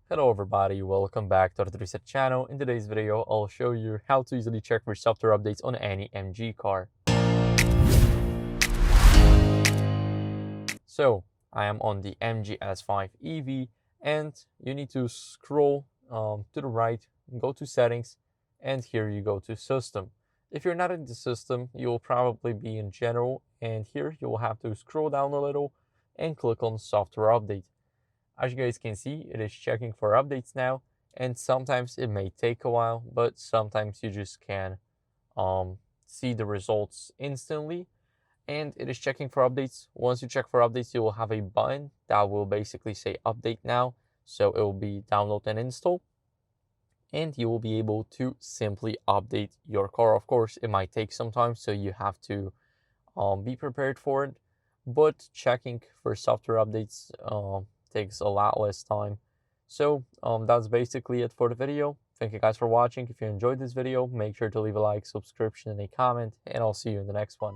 Hello everybody, welcome back to the Reset channel. In today's video, I'll show you how to easily check for software updates on any MG car. So, I am on the MG S5 EV and you need to scroll to the right, go to settings, and here you go to system. If you're not in the system, you will probably be in general, and here you will have to scroll down a little and click on software update. As you guys can see, it is checking for updates now, and sometimes it may take a while, but sometimes you just can see the results instantly, and it is checking for updates. Once you check for updates, you will have a button that will basically say update now, so it will be download and install, and you will be able to simply update your car. Of course, it might take some time, so you have to be prepared for it, but checking for software updates takes a lot less time. So that's basically it for the video. Thank you guys for watching. If you enjoyed this video, make sure to leave a like, subscription, and a comment, and I'll see you in the next one.